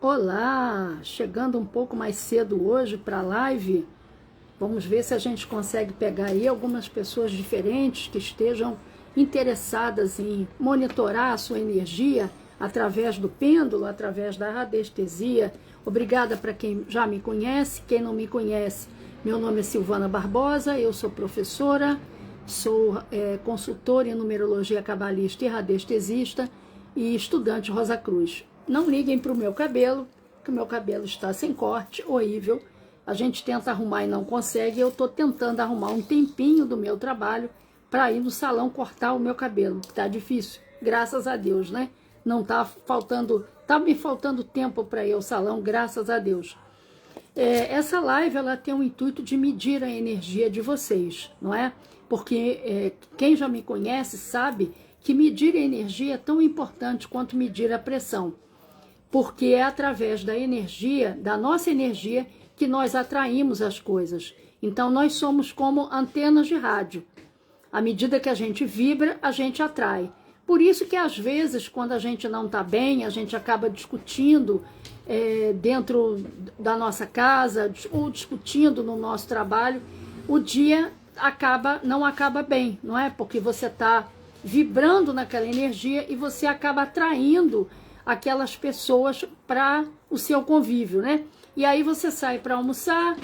Olá, chegando um pouco mais cedo hoje para a live. Vamos ver se a gente consegue pegar aí algumas pessoas diferentes que estejam interessadas em monitorar a sua energia através do pêndulo, através da radiestesia. Obrigada para quem já me conhece. Quem não me conhece, meu nome é Silvana Barbosa, eu sou professora, sou consultora em numerologia cabalista e radiestesista e estudante Rosa Cruz. Não liguem para o meu cabelo, que o meu cabelo está sem corte, horrível. A gente tenta arrumar e não consegue. Eu estou tentando arrumar um tempinho do meu trabalho para ir no salão cortar o meu cabelo, que está difícil, graças a Deus, né? Não está faltando, está me faltando tempo para ir ao salão, graças a Deus. Essa live ela tem o intuito de medir a energia de vocês, não é? Porque quem já me conhece sabe que medir a energia é tão importante quanto medir a pressão. Porque é através da energia, da nossa energia, que nós atraímos as coisas. Então, nós somos como antenas de rádio. À medida que a gente vibra, a gente atrai. Por isso que, às vezes, quando a gente não está bem, a gente acaba discutindo dentro da nossa casa, ou discutindo no nosso trabalho, o dia não acaba bem, não é? Porque você está vibrando naquela energia e você acaba atraindo aquelas pessoas para o seu convívio, né? E aí você sai para almoçar,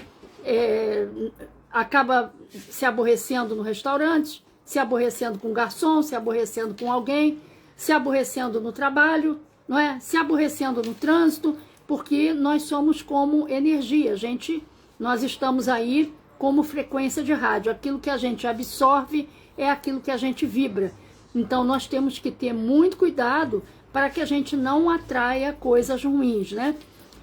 acaba se aborrecendo no restaurante, se aborrecendo com o garçom, se aborrecendo com alguém, se aborrecendo no trabalho, não é? Se aborrecendo no trânsito, porque nós somos como energia, nós estamos aí como frequência de rádio. Aquilo que a gente absorve é aquilo que a gente vibra. Então nós temos que ter muito cuidado para que a gente não atraia coisas ruins, né?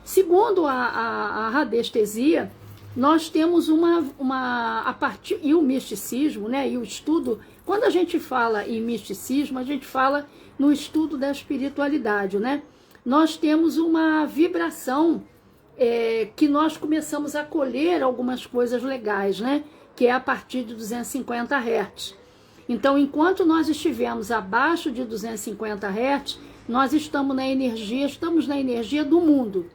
Segundo a radiestesia, nós temos a partir, e o misticismo, né? E o estudo, quando a gente fala em misticismo, a gente fala no estudo da espiritualidade, né? Nós temos uma vibração que nós começamos a colher algumas coisas legais, né? Que é a partir de 250 Hz. Então, enquanto nós estivermos abaixo de 250 Hz, nós estamos na energia do mundo,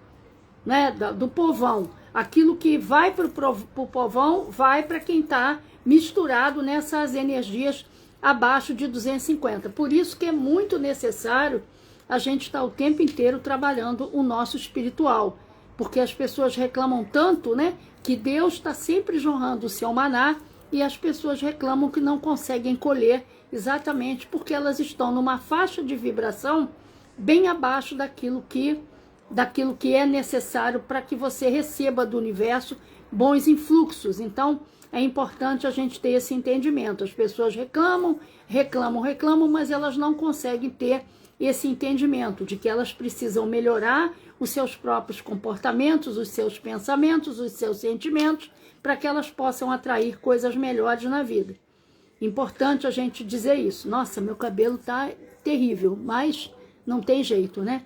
né? Do povão. Aquilo que vai para o povão vai para quem está misturado nessas energias abaixo de 250. Por isso que é muito necessário a gente estar o tempo inteiro trabalhando o nosso espiritual. Porque as pessoas reclamam tanto, né? Que Deus está sempre jorrando o seu maná e as pessoas reclamam que não conseguem colher exatamente porque elas estão numa faixa de vibração bem abaixo daquilo que é necessário para que você receba do universo bons influxos. Então, é importante a gente ter esse entendimento. As pessoas reclamam, mas elas não conseguem ter esse entendimento de que elas precisam melhorar os seus próprios comportamentos, os seus pensamentos, os seus sentimentos, para que elas possam atrair coisas melhores na vida. Importante a gente dizer isso. Nossa, meu cabelo tá terrível, mas não tem jeito, né?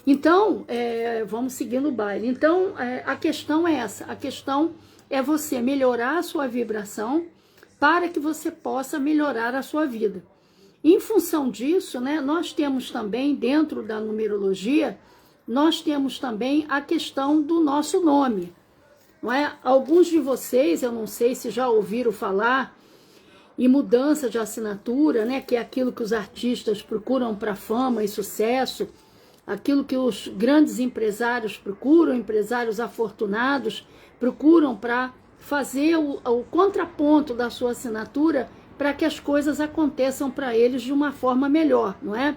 Então, vamos seguir no baile. Então, a questão é essa. A questão é você melhorar a sua vibração para que você possa melhorar a sua vida. Em função disso, né, nós temos também, dentro da numerologia, nós temos também a questão do nosso nome. Não é? Alguns de vocês, eu não sei se já ouviram falar em mudança de assinatura, né, que é aquilo que os artistas procuram para fama e sucesso, aquilo que os grandes empresários procuram, empresários afortunados, procuram para fazer o contraponto da sua assinatura para que as coisas aconteçam para eles de uma forma melhor, não é?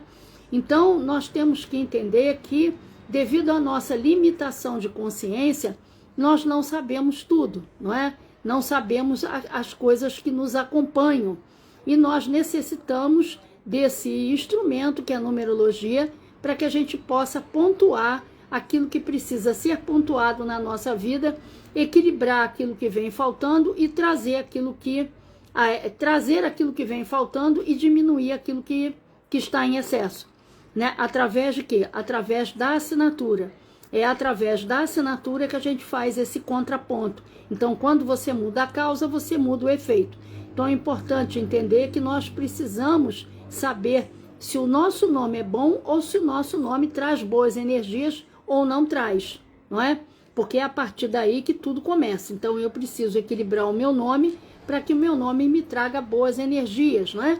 Então, nós temos que entender que, devido à nossa limitação de consciência, nós não sabemos tudo, não é? Não sabemos as coisas que nos acompanham. E nós necessitamos desse instrumento que é a numerologia para que a gente possa pontuar aquilo que precisa ser pontuado na nossa vida, equilibrar aquilo que vem faltando e trazer aquilo que vem faltando e diminuir aquilo que está em excesso. Né? Através de quê? Através da assinatura. É através da assinatura que a gente faz esse contraponto. Então, quando você muda a causa, você muda o efeito. Então, é importante entender que nós precisamos saber se o nosso nome é bom ou se o nosso nome traz boas energias ou não traz, não é? Porque é a partir daí que tudo começa. Então eu preciso equilibrar o meu nome para que o meu nome me traga boas energias, não é?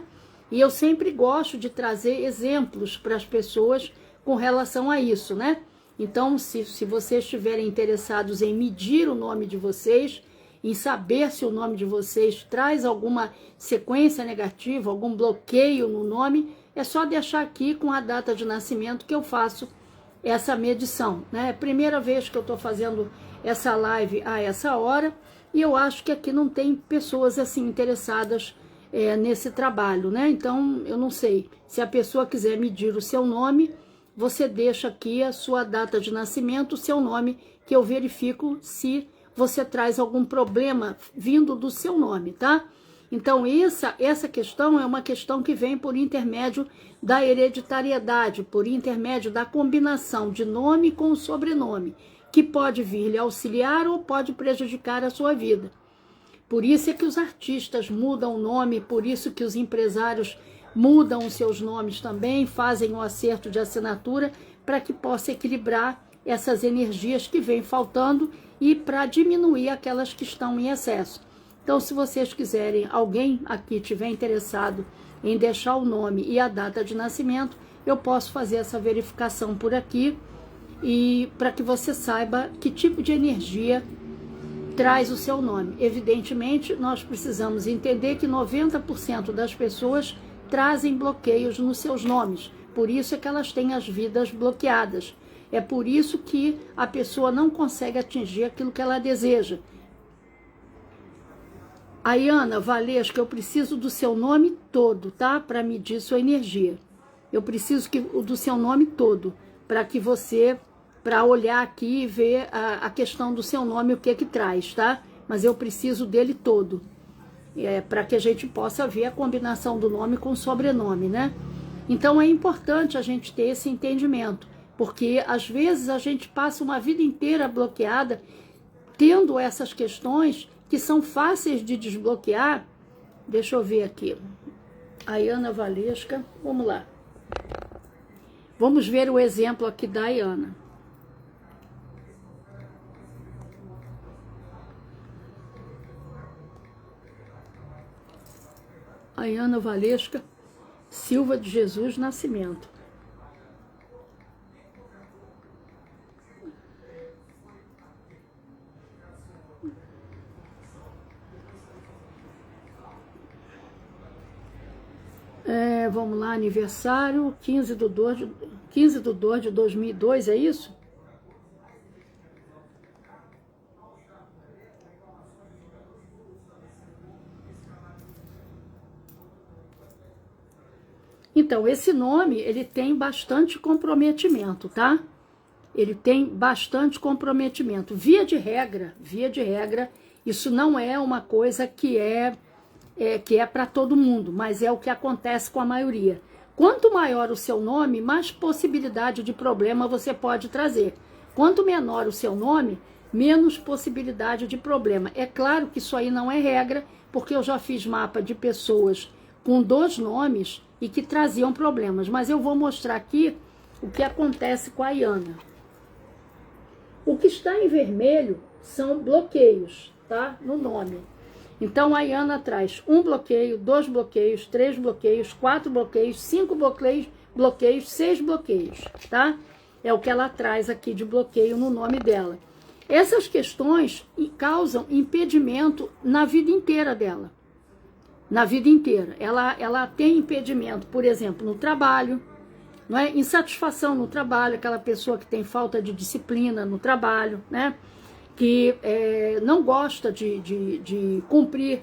E eu sempre gosto de trazer exemplos para as pessoas com relação a isso, né? Então, se vocês estiverem interessados em medir o nome de vocês, em saber se o nome de vocês traz alguma sequência negativa, algum bloqueio no nome, é só deixar aqui com a data de nascimento que eu faço essa medição, né? É a primeira vez que eu estou fazendo essa live a essa hora e eu acho que aqui não tem pessoas assim interessadas nesse trabalho, né? Então, eu não sei, se a pessoa quiser medir o seu nome, você deixa aqui a sua data de nascimento, o seu nome, que eu verifico se você traz algum problema vindo do seu nome, tá? Então, essa questão é uma questão que vem por intermédio da hereditariedade, por intermédio da combinação de nome com sobrenome, que pode vir lhe auxiliar ou pode prejudicar a sua vida. Por isso é que os artistas mudam o nome, por isso que os empresários mudam os seus nomes também, fazem um acerto de assinatura para que possa equilibrar essas energias que vêm faltando e para diminuir aquelas que estão em excesso. Então, se vocês quiserem, alguém aqui tiver interessado em deixar o nome e a data de nascimento, eu posso fazer essa verificação por aqui e para que você saiba que tipo de energia traz o seu nome. Evidentemente, nós precisamos entender que 90% das pessoas trazem bloqueios nos seus nomes. Por isso é que elas têm as vidas bloqueadas. É por isso que a pessoa não consegue atingir aquilo que ela deseja. Ayana Valesca, eu preciso do seu nome todo, tá? Para medir sua energia. Eu preciso do seu nome todo, para que você, para olhar aqui e ver a questão do seu nome, o que que traz, tá? Mas eu preciso dele todo, para que a gente possa ver a combinação do nome com o sobrenome, né? Então é importante a gente ter esse entendimento, porque às vezes a gente passa uma vida inteira bloqueada, tendo essas questões que são fáceis de desbloquear. Deixa eu ver aqui. Ayana Valesca, vamos lá. Vamos ver o exemplo aqui da Ayana. Ayana Valesca Silva de Jesus Nascimento. Vamos lá, aniversário, 15 de 2 de 2002, é isso? Então, esse nome, ele tem bastante comprometimento, tá? Ele tem bastante comprometimento. Via de regra, isso não é uma coisa que é para todo mundo, mas é o que acontece com a maioria. Quanto maior o seu nome, mais possibilidade de problema você pode trazer. Quanto menor o seu nome, menos possibilidade de problema. É claro que isso aí não é regra, porque eu já fiz mapa de pessoas com 2 nomes e que traziam problemas, mas eu vou mostrar aqui o que acontece com a Ayana. O que está em vermelho são bloqueios, tá? No nome. Então, a Ayana traz 1 bloqueio, 2 bloqueios, 3 bloqueios, 4 bloqueios, 5 bloqueios, 6 bloqueios, tá? É o que ela traz aqui de bloqueio no nome dela. Essas questões causam impedimento na vida inteira dela. Na vida inteira. Ela tem impedimento, por exemplo, no trabalho, não é? Insatisfação no trabalho, aquela pessoa que tem falta de disciplina no trabalho, né? Que não gosta de cumprir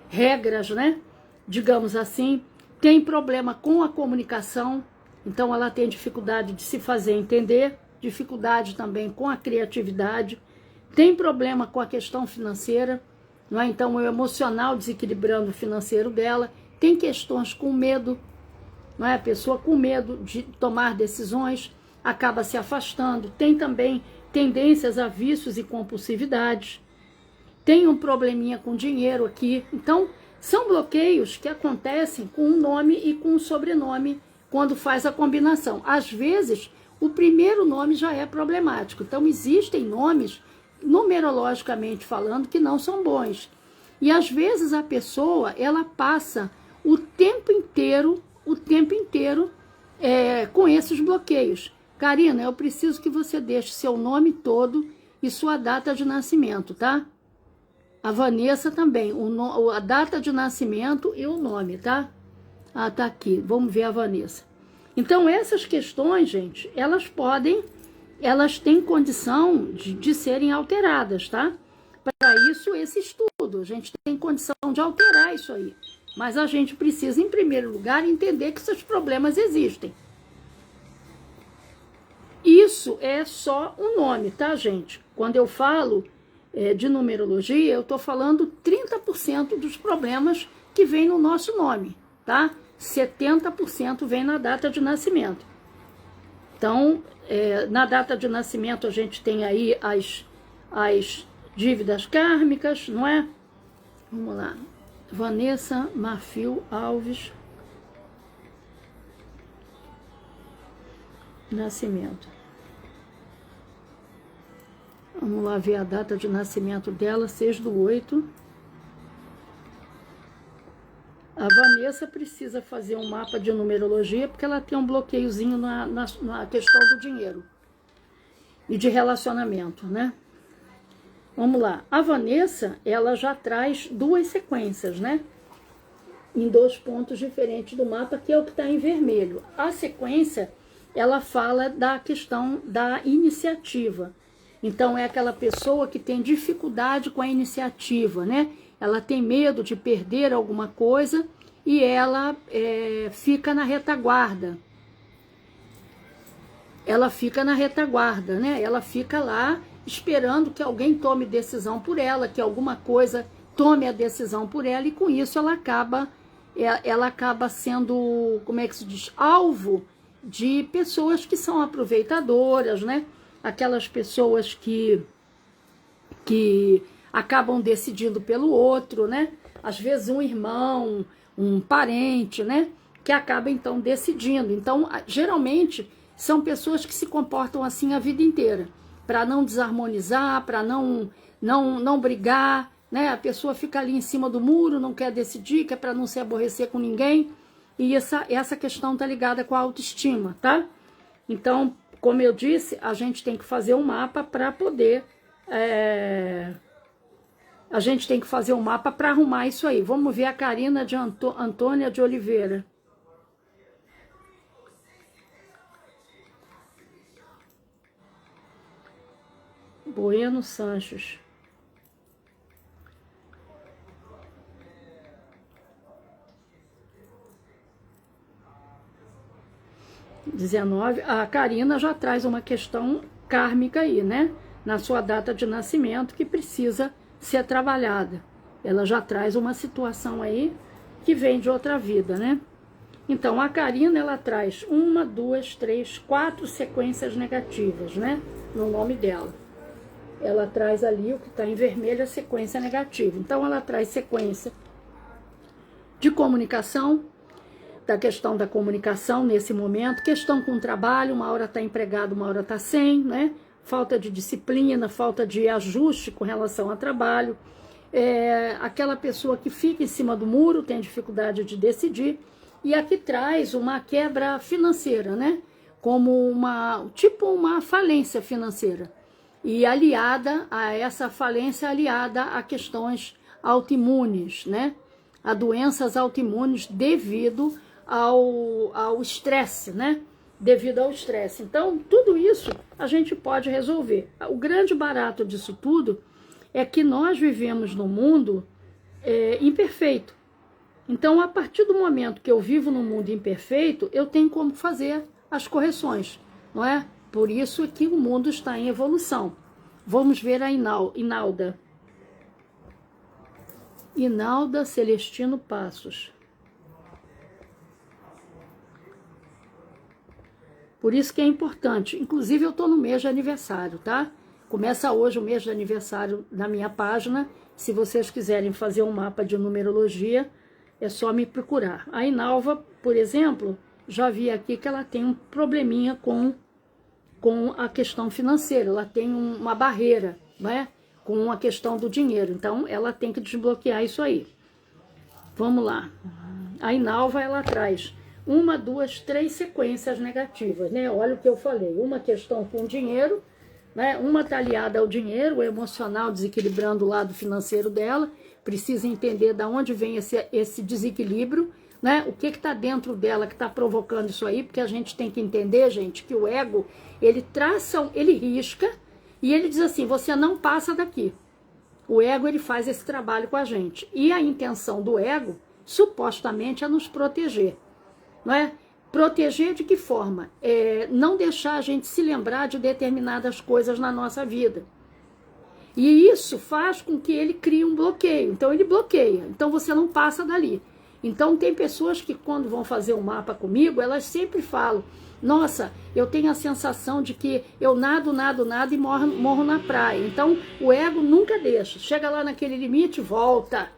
regras, né? Digamos assim, tem problema com a comunicação, então ela tem dificuldade de se fazer entender, dificuldade também com a criatividade, tem problema com a questão financeira, não é? Então o emocional desequilibrando o financeiro dela, tem questões com medo, não é? A pessoa com medo de tomar decisões acaba se afastando, tem também tendências a vícios e compulsividades, tem um probleminha com dinheiro aqui. Então, são bloqueios que acontecem com um nome e com um sobrenome quando faz a combinação. Às vezes, o primeiro nome já é problemático. Então, existem nomes, numerologicamente falando, que não são bons. E às vezes a pessoa, ela passa o tempo inteiro com esses bloqueios. Karina, eu preciso que você deixe seu nome todo e sua data de nascimento, tá? A Vanessa também, a data de nascimento e o nome, tá? Ah, tá aqui, vamos ver a Vanessa. Então, essas questões, gente, elas têm condição de serem alteradas, tá? Para isso, esse estudo, a gente tem condição de alterar isso aí. Mas a gente precisa, em primeiro lugar, entender que esses problemas existem. Isso é só um nome, tá, gente? Quando eu falo de numerologia, eu estou falando 30% dos problemas que vem no nosso nome, tá? 70% vem na data de nascimento. Então, na data de nascimento, a gente tem aí as dívidas kármicas, não é? Vamos lá. Vanessa Marfil Alves. Nascimento. Vamos lá ver a data de nascimento dela, 6/8. A Vanessa precisa fazer um mapa de numerologia porque ela tem um bloqueiozinho na questão do dinheiro e de relacionamento, né? Vamos lá. A Vanessa, ela já traz 2 sequências, né? Em 2 pontos diferentes do mapa, que é o que está em vermelho. A sequência, ela fala da questão da iniciativa. Então, é aquela pessoa que tem dificuldade com a iniciativa, né? Ela tem medo de perder alguma coisa e ela fica na retaguarda. Ela fica na retaguarda, né? Ela fica lá esperando que alguém tome decisão por ela, que alguma coisa tome a decisão por ela, e com isso ela acaba sendo, como é que se diz, alvo de pessoas que são aproveitadoras, né? Aquelas pessoas que acabam decidindo pelo outro, né? Às vezes um irmão, um parente, né? Que acaba então decidindo. Então, geralmente, são pessoas que se comportam assim a vida inteira, para não desarmonizar, para não brigar, né? A pessoa fica ali em cima do muro, não quer decidir, que é para não se aborrecer com ninguém. E essa questão tá ligada com a autoestima, tá? Então, como eu disse, a gente tem que fazer um mapa para poder... A gente tem que fazer um mapa para arrumar isso aí. Vamos ver a Karina de Antônia de Oliveira. Bueno Sanches. A Karina já traz uma questão kármica aí, né? Na sua data de nascimento, que precisa ser trabalhada. Ela já traz uma situação aí que vem de outra vida, né? Então, a Karina, ela traz 1, 2, 3, 4 sequências negativas, né? No nome dela. Ela traz ali o que está em vermelho, a sequência negativa. Então, ela traz sequência de comunicação, da questão da comunicação nesse momento, questão com o trabalho, uma hora está empregado, uma hora está sem, né? Falta de disciplina, falta de ajuste com relação ao trabalho, aquela pessoa que fica em cima do muro, tem dificuldade de decidir, e aqui traz uma quebra financeira, né? Como uma falência financeira, e aliada a essa falência, aliada a questões autoimunes, né? A doenças autoimunes devido ao estresse, né? Devido ao estresse. Então, tudo isso a gente pode resolver. O grande barato disso tudo é que nós vivemos num mundo imperfeito. Então, a partir do momento que eu vivo num mundo imperfeito, eu tenho como fazer as correções, não é? Por isso é que o mundo está em evolução. Vamos ver a Inalda. Inalda Celestino Passos. Por isso que é importante. Inclusive, eu estou no mês de aniversário, tá? Começa hoje o mês de aniversário na minha página. Se vocês quiserem fazer um mapa de numerologia, é só me procurar. A Inalva, por exemplo, já vi aqui que ela tem um probleminha com com a questão financeira, ela tem uma barreira, né, com a questão do dinheiro, então ela tem que desbloquear isso aí. Vamos lá. A Inalva, ela traz 1, 2, 3 sequências negativas, né? Olha o que eu falei, uma questão com dinheiro, né? Uma está aliada ao dinheiro, o emocional desequilibrando o lado financeiro dela, precisa entender de onde vem esse desequilíbrio, né? O que está dentro dela que está provocando isso aí, porque a gente tem que entender, gente, que o ego, ele traça, ele risca, e ele diz assim, você não passa daqui. O ego, ele faz esse trabalho com a gente. E a intenção do ego, supostamente, é nos proteger, não é? Proteger de que forma? Não deixar a gente se lembrar de determinadas coisas na nossa vida. E isso faz com que ele crie um bloqueio. Então, ele bloqueia. Então, você não passa dali. Então, tem pessoas que, quando vão fazer um mapa comigo, elas sempre falam, nossa, eu tenho a sensação de que eu nado e morro na praia. Então, o ego nunca deixa. Chega lá naquele limite, volta.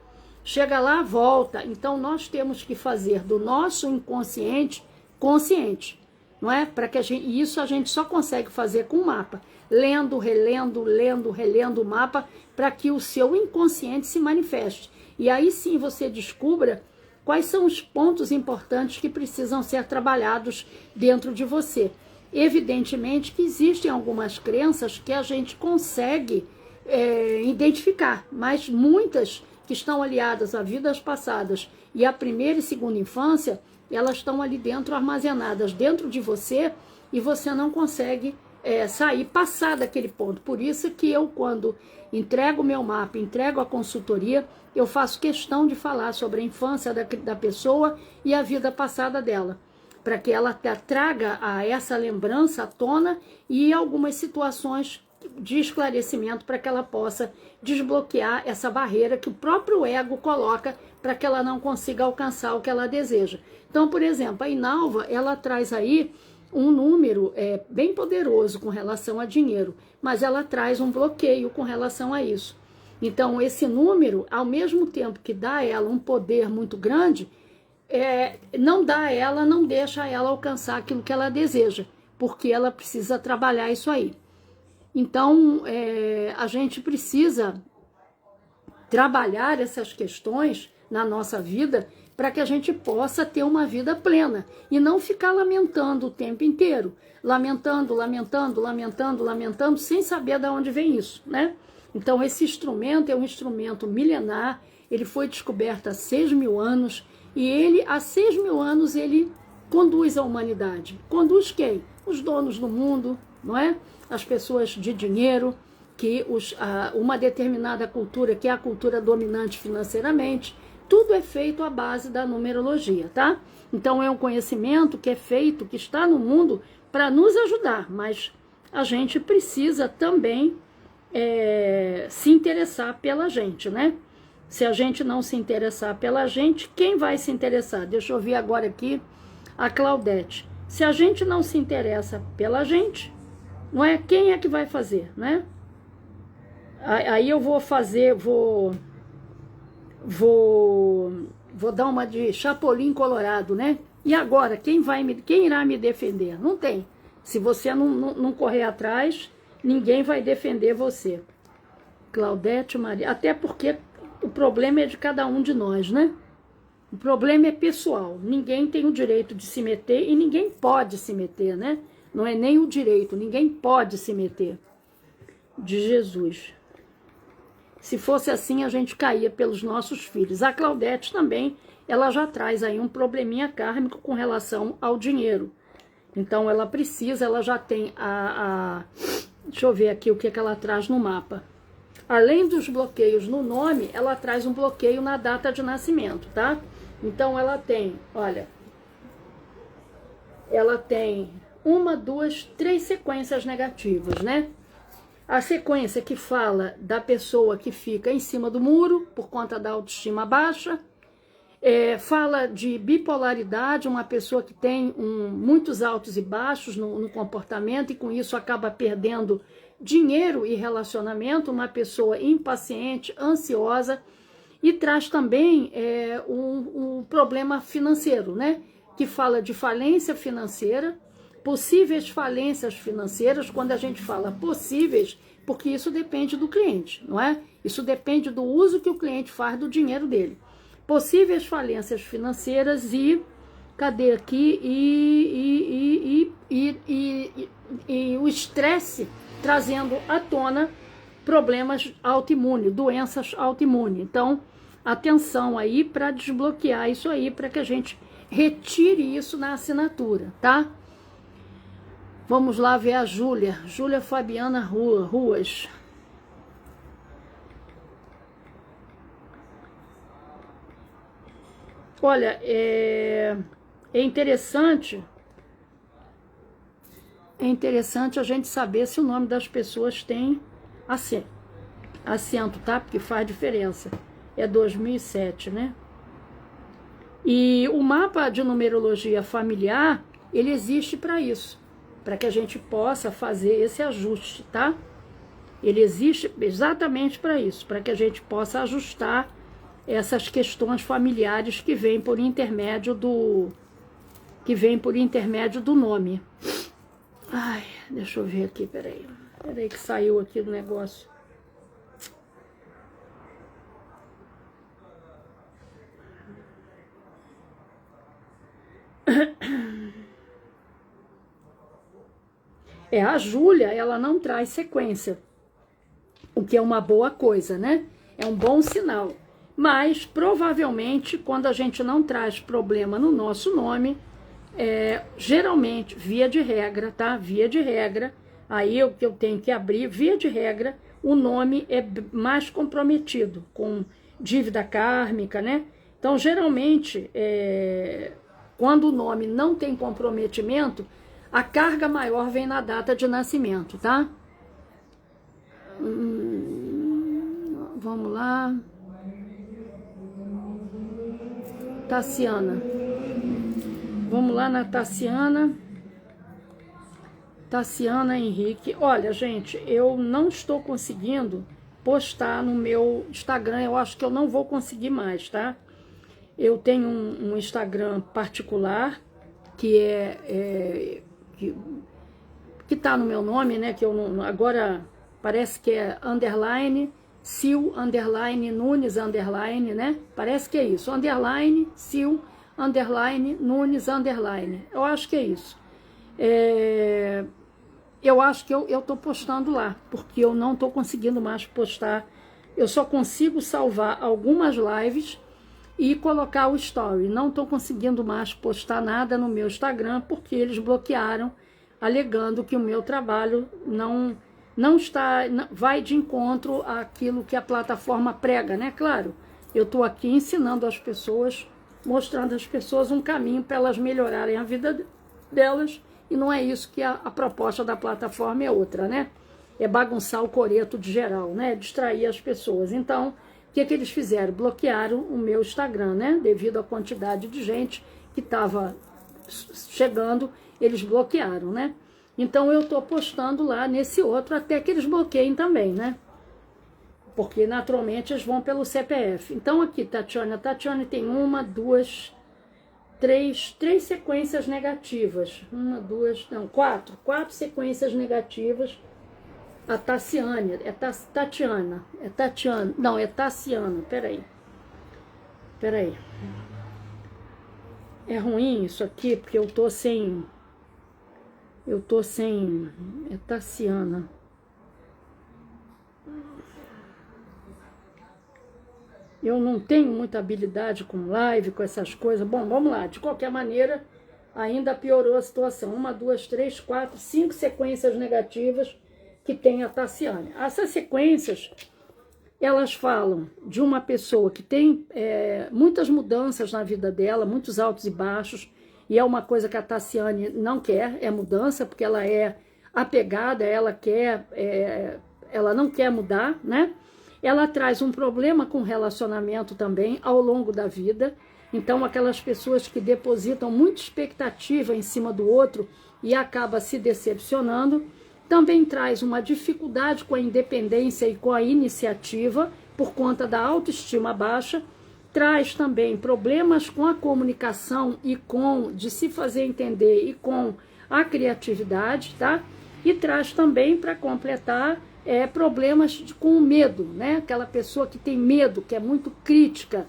Chega lá, volta. Então, nós temos que fazer do nosso inconsciente consciente, não é? Para que e isso a gente só consegue fazer com o mapa. Lendo, relendo o mapa, para que o seu inconsciente se manifeste. E aí sim você descubra quais são os pontos importantes que precisam ser trabalhados dentro de você. Evidentemente que existem algumas crenças que a gente consegue identificar, mas muitas que estão aliadas a vidas passadas e a primeira e segunda infância, elas estão ali dentro, armazenadas dentro de você, e você não consegue sair, passar daquele ponto. Por isso que eu, quando entrego o meu mapa, entrego a consultoria, eu faço questão de falar sobre a infância da pessoa e a vida passada dela, para que ela traga essa lembrança à tona e algumas situações de esclarecimento para que ela possa desbloquear essa barreira que o próprio ego coloca para que ela não consiga alcançar o que ela deseja. Então, por exemplo, a Inalva, ela traz aí um número bem poderoso com relação a dinheiro, mas ela traz um bloqueio com relação a isso. Então, esse número, ao mesmo tempo que dá a ela um poder muito grande, não deixa ela alcançar aquilo que ela deseja, porque ela precisa trabalhar isso aí. Então, a gente precisa trabalhar essas questões na nossa vida para que a gente possa ter uma vida plena e não ficar lamentando o tempo inteiro, lamentando, sem saber de onde vem isso, né? Então, esse instrumento é um instrumento milenar, ele foi descoberto há 6.000 anos e ele, há 6.000 anos, ele conduz a humanidade. Conduz quem? Os donos do mundo, não é? As pessoas de dinheiro, que uma determinada cultura, que é a cultura dominante financeiramente, tudo é feito à base da numerologia, tá? Então é um conhecimento que é feito, que está no mundo para nos ajudar, mas a gente precisa também se interessar pela gente, né? Se a gente não se interessar pela gente, quem vai se interessar? Deixa eu ver agora aqui a Claudete. Se a gente não se interessa pela gente, não é? Quem é que vai fazer, né? Aí eu vou fazer, vou dar uma de Chapolin Colorado, né? E agora, quem irá me defender? Não tem. Se você não correr atrás, ninguém vai defender você. Claudete, Maria, até porque o problema é de cada um de nós, né? O problema é pessoal. Ninguém tem o direito de se meter e ninguém pode se meter, né? Não é nem o direito, ninguém pode se meter. De Jesus. Se fosse assim, a gente caía pelos nossos filhos. A Claudete também, ela já traz aí um probleminha kármico com relação ao dinheiro. Então, ela já tem deixa eu ver aqui o que ela traz no mapa. Além dos bloqueios no nome, ela traz um bloqueio na data de nascimento, tá? Então, ela tem, olha, ela tem 1, 2, 3 sequências negativas, né? A sequência que fala da pessoa que fica em cima do muro por conta da autoestima baixa, fala de bipolaridade, uma pessoa que tem muitos altos e baixos no comportamento e com isso acaba perdendo dinheiro e relacionamento, uma pessoa impaciente, ansiosa, e traz também um problema financeiro, né? Que fala de falência financeira, possíveis falências financeiras, quando a gente fala possíveis, porque isso depende do cliente, não é? Isso depende do uso que o cliente faz do dinheiro dele. Possíveis falências financeiras e, cadê aqui, e o estresse trazendo à tona problemas autoimunes, doenças autoimunes. Então, atenção aí para desbloquear isso aí, para que a gente retire isso na assinatura, tá? Vamos lá ver a Júlia Fabiana Ruas. Olha, é interessante a gente saber se o nome das pessoas tem acento, tá? Porque faz diferença. É 2007, né? E o mapa de numerologia familiar, ele existe para isso, para que a gente possa fazer esse ajuste, tá? Ele existe exatamente para isso, para que a gente possa ajustar essas questões familiares que vêm por intermédio do nome. Ai, deixa eu ver aqui, peraí que saiu aqui do negócio. A Júlia, ela não traz sequência, o que é uma boa coisa, né? É um bom sinal. Mas, provavelmente, quando a gente não traz problema no nosso nome, geralmente, via de regra, tá? Via de regra, aí o que eu tenho que abrir, via de regra, o nome é mais comprometido, com dívida kármica, né? Então, geralmente, quando o nome não tem comprometimento, a carga maior vem na data de nascimento, tá? Vamos lá. Tassiana. Vamos lá na Tassiana. Tassiana Henrique. Olha, gente, eu não estou conseguindo postar no meu Instagram. Eu acho que eu não vou conseguir mais, tá? Eu tenho um Instagram particular que tá no meu nome, né? Que eu não, agora parece que é underline, Sil, underline, Nunes, underline, né? Parece que é isso. Underline, Sil, underline, Nunes, underline. Eu acho que é isso. Eu acho que eu tô postando lá, porque eu não tô conseguindo mais postar. Eu só consigo salvar algumas lives e colocar o story. Não tô conseguindo mais postar nada no meu Instagram, porque eles bloquearam, alegando que o meu trabalho não vai de encontro àquilo que a plataforma prega, né? Claro, eu estou aqui ensinando as pessoas, mostrando às pessoas um caminho para elas melhorarem a vida delas, e não é isso que a proposta da plataforma é outra, né? É bagunçar o coreto de geral, né? Distrair as pessoas. Então, o que eles fizeram? Bloquearam o meu Instagram, né? Devido à quantidade de gente que estava chegando, eles bloquearam, né? Então, eu estou postando lá nesse outro até que eles bloqueiem também, né? Porque, naturalmente, eles vão pelo CPF. Então, aqui, Tatiana tem uma, duas, três sequências negativas. Quatro sequências negativas. A Tassiane, Tassiana. Não, é Tassiana, peraí. É ruim isso aqui, porque eu tô sem... É Tassiana. Eu não tenho muita habilidade com live, com essas coisas. Bom, vamos lá. De qualquer maneira, ainda piorou a situação. 1, 2, 3, 4, 5 sequências negativas que tem a Tassiane. Essas sequências, elas falam de uma pessoa que tem muitas mudanças na vida dela, muitos altos e baixos, e é uma coisa que a Tassiane não quer, é mudança, porque ela é apegada, ela não quer mudar, né? Ela traz um problema com relacionamento também ao longo da vida. Então, aquelas pessoas que depositam muita expectativa em cima do outro e acaba se decepcionando. Também traz uma dificuldade com a independência e com a iniciativa por conta da autoestima baixa. Traz também problemas com a comunicação e de se fazer entender e com a criatividade, tá? E traz também, para completar, problemas com medo, né? Aquela pessoa que tem medo, que é muito crítica,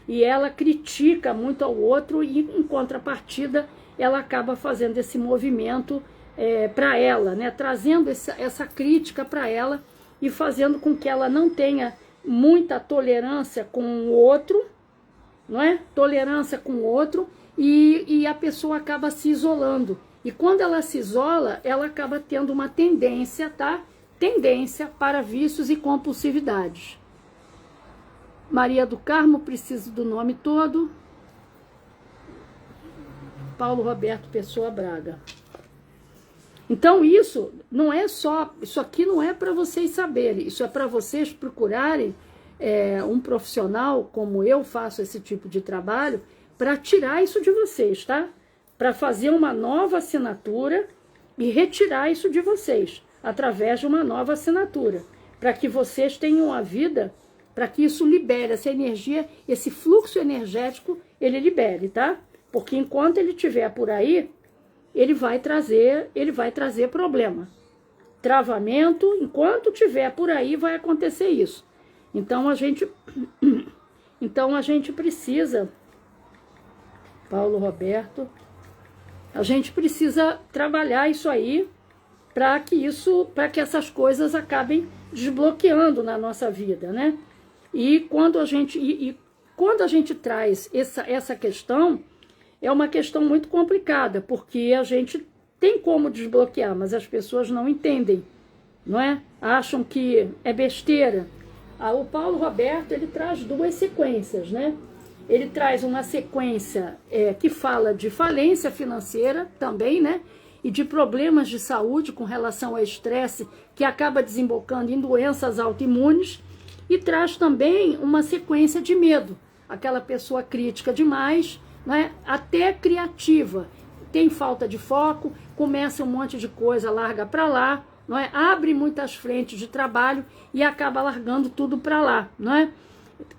e ela critica muito ao outro e, em contrapartida, ela acaba fazendo esse movimento para ela, né? Trazendo essa crítica para ela e fazendo com que ela não tenha muita tolerância com o outro, não é? Tolerância com o outro, e a pessoa acaba se isolando. E quando ela se isola, ela acaba tendo uma tendência, tá? Tendência para vícios e compulsividades. Maria do Carmo, preciso do nome todo. Paulo Roberto Pessoa Braga. Então isso não é só, isso aqui não é para vocês saberem, isso é para vocês procurarem um profissional, como eu faço esse tipo de trabalho, para tirar isso de vocês, tá? Para fazer uma nova assinatura e retirar isso de vocês, através de uma nova assinatura, para que vocês tenham a vida, para que isso libere, essa energia, esse fluxo energético, ele libere, tá? Porque enquanto ele estiver por aí, ele vai trazer problema. Travamento, enquanto tiver por aí, vai acontecer isso. Então a gente precisa, Paulo Roberto, a gente precisa trabalhar isso aí para que essas coisas acabem desbloqueando na nossa vida, né? E quando a gente traz essa questão, é uma questão muito complicada, porque a gente tem como desbloquear, mas as pessoas não entendem, não é? Acham que é besteira. O Paulo Roberto, ele traz duas sequências, né? Ele traz uma sequência que fala de falência financeira também, né? E de problemas de saúde com relação ao estresse, que acaba desembocando em doenças autoimunes, e traz também uma sequência de medo. Aquela pessoa crítica demais, né? Até criativa, tem falta de foco, começa um monte de coisa, larga para lá, não é? Abre muitas frentes de trabalho e acaba largando tudo para lá, não é?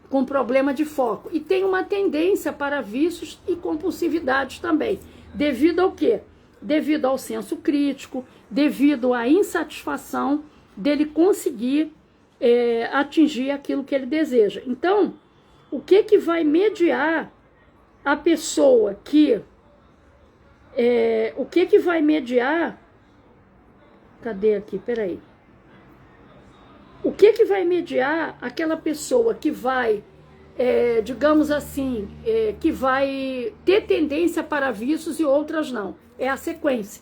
Com problema de foco. E tem uma tendência para vícios e compulsividades também. Devido ao quê? Devido ao senso crítico, devido à insatisfação dele conseguir atingir aquilo que ele deseja. Então, o que vai mediar a pessoa que... o que vai mediar... Cadê aqui? Peraí. O que vai mediar aquela pessoa que vai, digamos assim, que vai ter tendência para vícios e outras não? É a sequência.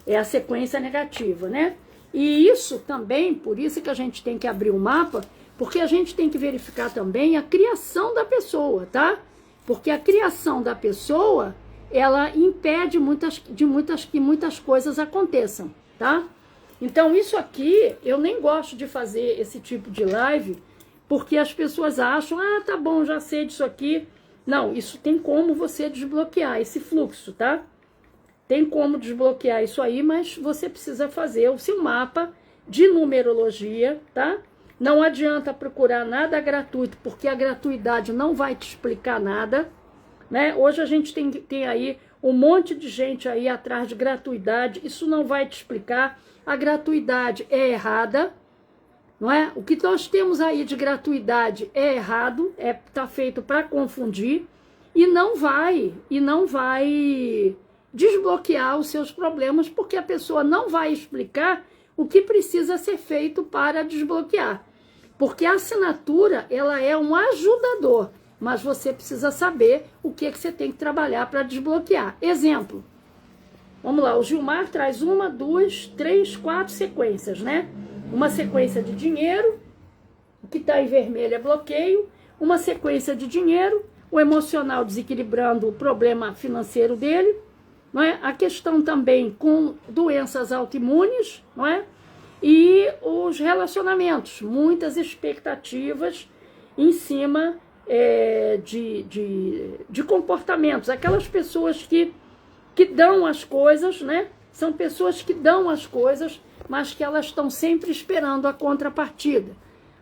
É a sequência negativa, né? E isso também, por isso que a gente tem que abrir o mapa, porque a gente tem que verificar também a criação da pessoa, tá? Porque a criação da pessoa, ela impede que muitas coisas aconteçam, tá? Então isso aqui, eu nem gosto de fazer esse tipo de live, porque as pessoas acham, tá bom, já sei disso aqui. Não, isso tem como você desbloquear esse fluxo, tá? Tem como desbloquear isso aí, mas você precisa fazer o seu mapa de numerologia, tá? Não adianta procurar nada gratuito, porque a gratuidade não vai te explicar nada, né? Hoje a gente tem aí um monte de gente aí atrás de gratuidade, isso não vai te explicar. A gratuidade é errada, não é? O que nós temos aí de gratuidade é errado, tá feito para confundir e não vai desbloquear os seus problemas, porque a pessoa não vai explicar o que precisa ser feito para desbloquear. Porque a assinatura, ela é um ajudador, mas você precisa saber o que você tem que trabalhar para desbloquear. Exemplo, vamos lá, o Gilmar traz 1, 2, 3, 4 sequências, né? Uma sequência de dinheiro, o que está em vermelho é bloqueio, uma sequência de dinheiro, o emocional desequilibrando o problema financeiro dele, não é? A questão também com doenças autoimunes, não é? E os relacionamentos, muitas expectativas em cima de comportamentos. Aquelas pessoas que dão as coisas, né? São pessoas que dão as coisas, mas que elas estão sempre esperando a contrapartida,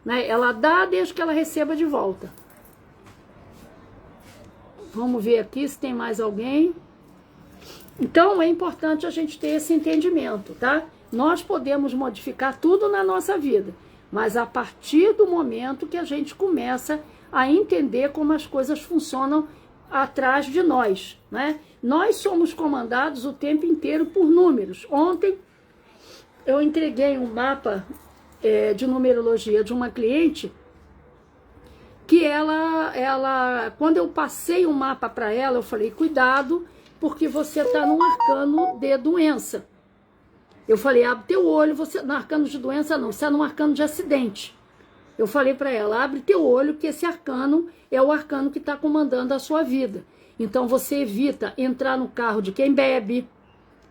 né? Ela dá desde que ela receba de volta. Vamos ver aqui se tem mais alguém. Então é importante a gente ter esse entendimento, tá? Nós podemos modificar tudo na nossa vida, mas a partir do momento que a gente começa a entender como as coisas funcionam atrás de nós, né? Nós somos comandados o tempo inteiro por números. Ontem eu entreguei um mapa de numerologia de uma cliente que ela, quando eu passei o mapa para ela, eu falei, cuidado, porque você está num arcano de doença. Eu falei, abre teu olho, você no arcano de doença não, você está num arcano de acidente. Eu falei para ela, abre teu olho, que esse arcano é o arcano que está comandando a sua vida. Então você evita entrar no carro de quem bebe.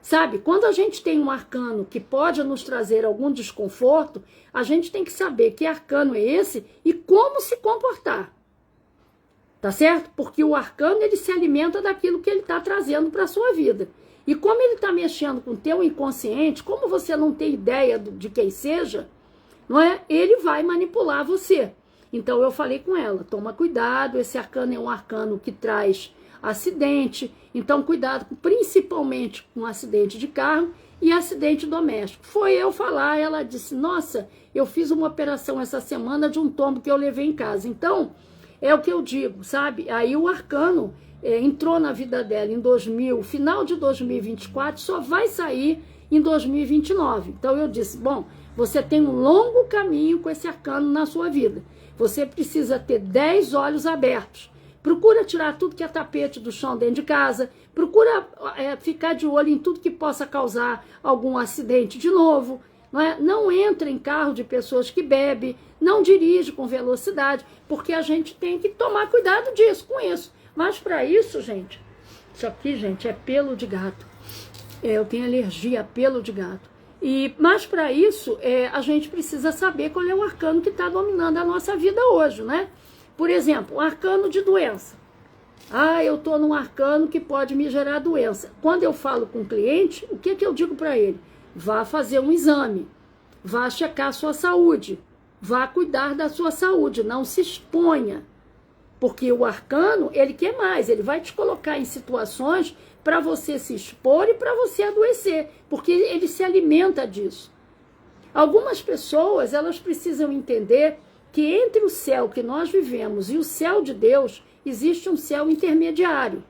Sabe, quando a gente tem um arcano que pode nos trazer algum desconforto, a gente tem que saber que arcano é esse e como se comportar. Tá certo? Porque o arcano, ele se alimenta daquilo que ele está trazendo para a sua vida. E como ele está mexendo com o teu inconsciente, como você não tem ideia de quem seja, não é? Ele vai manipular você. Então eu falei com ela, toma cuidado, esse arcano é um arcano que traz acidente, então cuidado principalmente com acidente de carro e acidente doméstico. Foi eu falar, ela disse, nossa, eu fiz uma operação essa semana de um tombo que eu levei em casa. Então, é o que eu digo, sabe? Aí o arcano entrou na vida dela em final de 2024, só vai sair em 2029. Então eu disse, bom, você tem um longo caminho com esse arcano na sua vida. Você precisa ter 10 olhos abertos. Procura tirar tudo que é tapete do chão dentro de casa. Procura ficar de olho em tudo que possa causar algum acidente de novo. Não é? Não entra em carro de pessoas que bebem. Não dirige com velocidade. Porque a gente tem que tomar cuidado com isso. Mas para isso, gente... Isso aqui, gente, é pelo de gato. Eu tenho alergia a pelo de gato. Mas para isso, a gente precisa saber qual é o arcano que está dominando a nossa vida hoje, né? Por exemplo, o arcano de doença. Ah, eu estou num arcano que pode me gerar doença. Quando eu falo com o cliente, o que eu digo para ele? Vá fazer um exame, vá checar a sua saúde, vá cuidar da sua saúde, não se exponha. Porque o arcano, ele quer mais, ele vai te colocar em situações para você se expor e para você adoecer, porque ele se alimenta disso. Algumas pessoas, elas precisam entender que entre o céu que nós vivemos e o céu de Deus, existe um céu intermediário.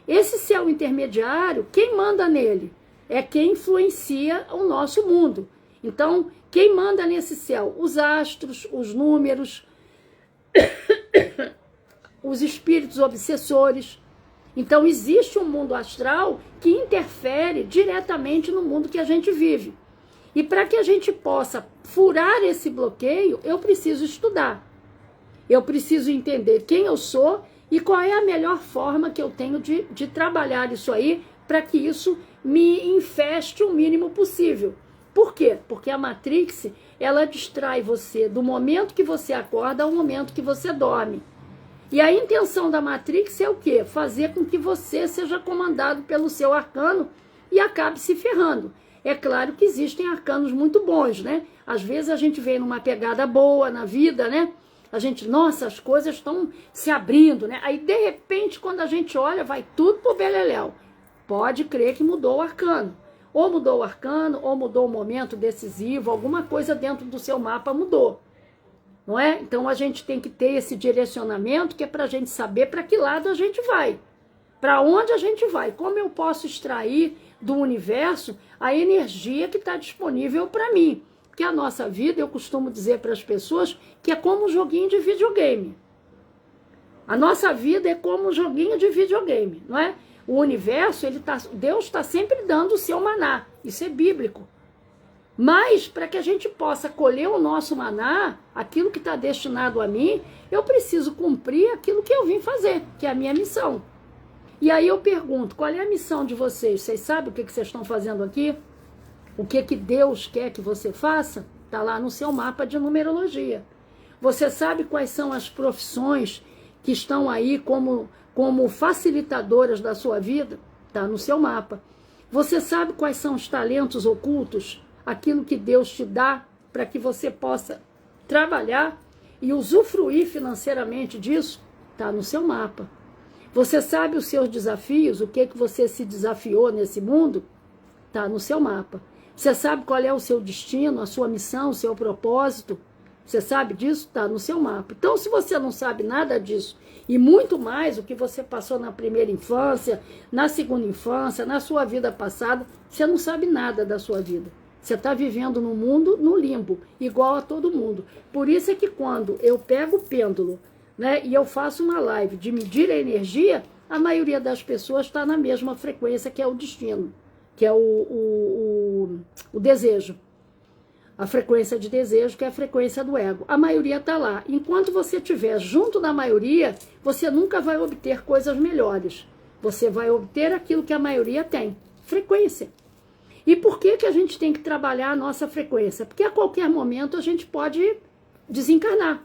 Esse céu intermediário, quem manda nele? É quem influencia o nosso mundo. Então, quem manda nesse céu? Os astros, os números, os espíritos obsessores. Então, existe um mundo astral que interfere diretamente no mundo que a gente vive. E para que a gente possa furar esse bloqueio, eu preciso estudar. Eu preciso entender quem eu sou e qual é a melhor forma que eu tenho de trabalhar isso aí para que isso me infeste o mínimo possível. Por quê? Porque a Matrix, ela distrai você do momento que você acorda ao momento que você dorme. E a intenção da Matrix é o quê? Fazer com que você seja comandado pelo seu arcano e acabe se ferrando. É claro que existem arcanos muito bons, né? Às vezes a gente vem numa pegada boa na vida, né? A gente, nossa, as coisas estão se abrindo, né? Aí, de repente, quando a gente olha, vai tudo pro beleléu. Pode crer que mudou o arcano. Ou mudou o arcano, ou mudou o momento decisivo, alguma coisa dentro do seu mapa mudou. Não é? Então, a gente tem que ter esse direcionamento que é para a gente saber para que lado a gente vai. Para onde a gente vai. Como eu posso extrair do universo a energia que está disponível para mim. Porque a nossa vida, eu costumo dizer para as pessoas, que é como um joguinho de videogame. A nossa vida é como um joguinho de videogame, não é? O universo, Deus está sempre dando o seu maná. Isso é bíblico. Mas, para que a gente possa colher o nosso maná, aquilo que está destinado a mim, eu preciso cumprir aquilo que eu vim fazer, que é a minha missão. E aí eu pergunto, qual é a missão de vocês? Vocês sabem o que vocês estão fazendo aqui? O que Deus quer que você faça? Está lá no seu mapa de numerologia. Você sabe quais são as profissões que estão aí como facilitadoras da sua vida? Está no seu mapa. Você sabe quais são os talentos ocultos? Aquilo que Deus te dá para que você possa trabalhar e usufruir financeiramente disso? Está no seu mapa. Você sabe os seus desafios, o que você se desafiou nesse mundo? Está no seu mapa. Você sabe qual é o seu destino, a sua missão, o seu propósito? Você sabe disso? Está no seu mapa. Então, se você não sabe nada disso, e muito mais o que você passou na primeira infância, na segunda infância, na sua vida passada, você não sabe nada da sua vida. Você está vivendo no mundo, no limbo, igual a todo mundo. Por isso é que quando eu pego o pêndulo, né, e eu faço uma live de medir a energia, a maioria das pessoas está na mesma frequência que é o destino, que é o desejo. A frequência de desejo, que é a frequência do ego. A maioria está lá. Enquanto você estiver junto da maioria, você nunca vai obter coisas melhores. Você vai obter aquilo que a maioria tem, frequência. E por que a gente tem que trabalhar a nossa frequência? Porque a qualquer momento a gente pode desencarnar.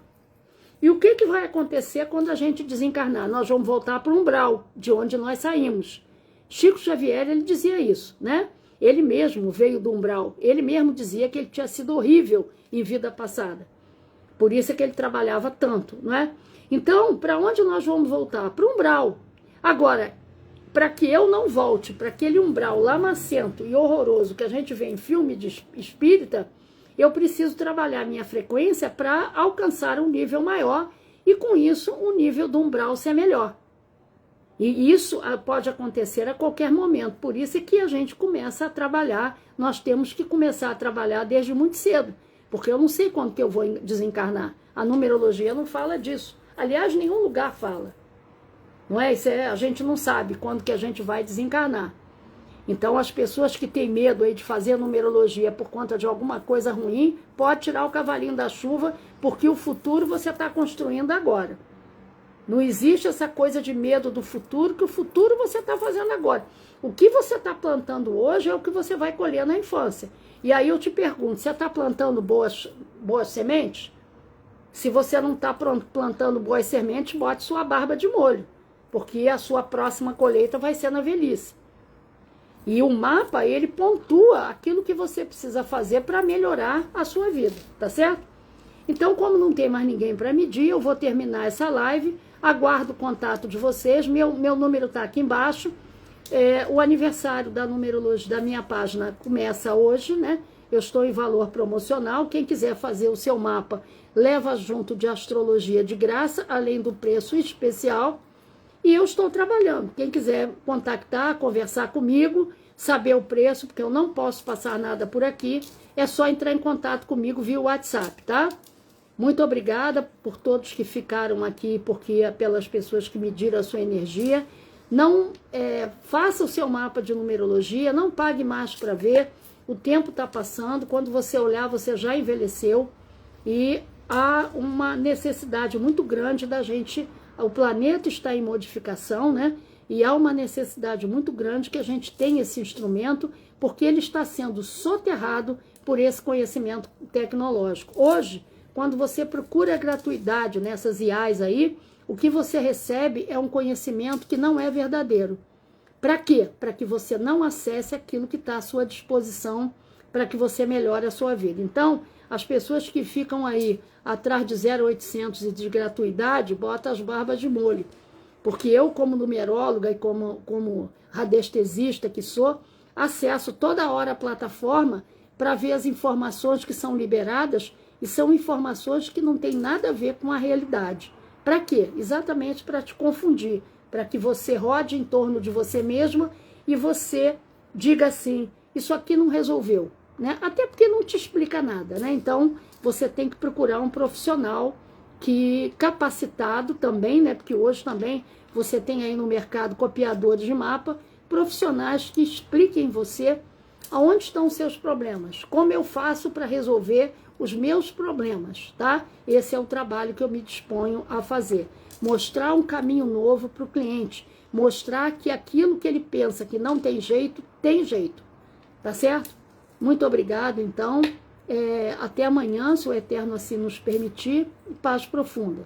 E o que vai acontecer quando a gente desencarnar? Nós vamos voltar para o umbral, de onde nós saímos. Chico Xavier, ele dizia isso, né? Ele mesmo veio do umbral. Ele mesmo dizia que ele tinha sido horrível em vida passada. Por isso é que ele trabalhava tanto, não é? Então, para onde nós vamos voltar? Para o umbral. Agora, para que eu não volte para aquele umbral lamacento e horroroso que a gente vê em filme de espírita, eu preciso trabalhar minha frequência para alcançar um nível maior e, com isso, o nível do umbral ser melhor. E isso pode acontecer a qualquer momento. Por isso é que a gente começa a trabalhar. Nós temos que começar a trabalhar desde muito cedo. Porque eu não sei quando que eu vou desencarnar. A numerologia não fala disso. Aliás, nenhum lugar fala. Não é? A gente não sabe quando que a gente vai desencarnar. Então, as pessoas que têm medo aí de fazer numerologia por conta de alguma coisa ruim, pode tirar o cavalinho da chuva, porque o futuro você está construindo agora. Não existe essa coisa de medo do futuro, que o futuro você está fazendo agora. O que você está plantando hoje é o que você vai colher na infância. E aí eu te pergunto, você está plantando boas sementes? Se você não está plantando boas sementes, bote sua barba de molho, porque a sua próxima colheita vai ser na velhice. E o mapa, ele pontua aquilo que você precisa fazer para melhorar a sua vida, tá certo? Então, como não tem mais ninguém para medir, eu vou terminar essa live. Aguardo o contato de vocês, meu número está aqui embaixo. O aniversário da numerologia da minha página começa hoje, né? Eu estou em valor promocional. Quem quiser fazer o seu mapa, leva junto de astrologia de graça, além do preço especial. E eu estou trabalhando. Quem quiser contactar, conversar comigo, saber o preço, porque eu não posso passar nada por aqui, é só entrar em contato comigo via WhatsApp, tá? Muito obrigada por todos que ficaram aqui, pelas pessoas que mediram a sua energia. Não faça o seu mapa de numerologia, não pague mais para ver. O tempo está passando, quando você olhar, você já envelheceu. E há uma necessidade muito grande da gente. O planeta está em modificação, né? E há uma necessidade muito grande que a gente tenha esse instrumento, porque ele está sendo soterrado por esse conhecimento tecnológico. Hoje, quando você procura a gratuidade nessas IAs aí, o que você recebe é um conhecimento que não é verdadeiro. Para quê? Para que você não acesse aquilo que está à sua disposição, para que você melhore a sua vida. Então, as pessoas que ficam aí atrás de 0,800 e de gratuidade, botam as barbas de molho. Porque eu, como numeróloga e como radiestesista que sou, acesso toda hora a plataforma para ver as informações que são liberadas, e são informações que não tem nada a ver com a realidade. Para quê? Exatamente para te confundir, para que você rode em torno de você mesma e você diga assim, isso aqui não resolveu, né? Até porque não te explica nada, né? Então, você tem que procurar um profissional capacitado também, né? Porque hoje também você tem aí no mercado copiadores de mapa, profissionais que expliquem você aonde estão os seus problemas, como eu faço para resolver os meus problemas, tá? Esse é o trabalho que eu me disponho a fazer. Mostrar um caminho novo para o cliente, mostrar que aquilo que ele pensa que não tem jeito, tá certo? Muito obrigado, então. Até amanhã, se o Eterno assim nos permitir, paz profunda.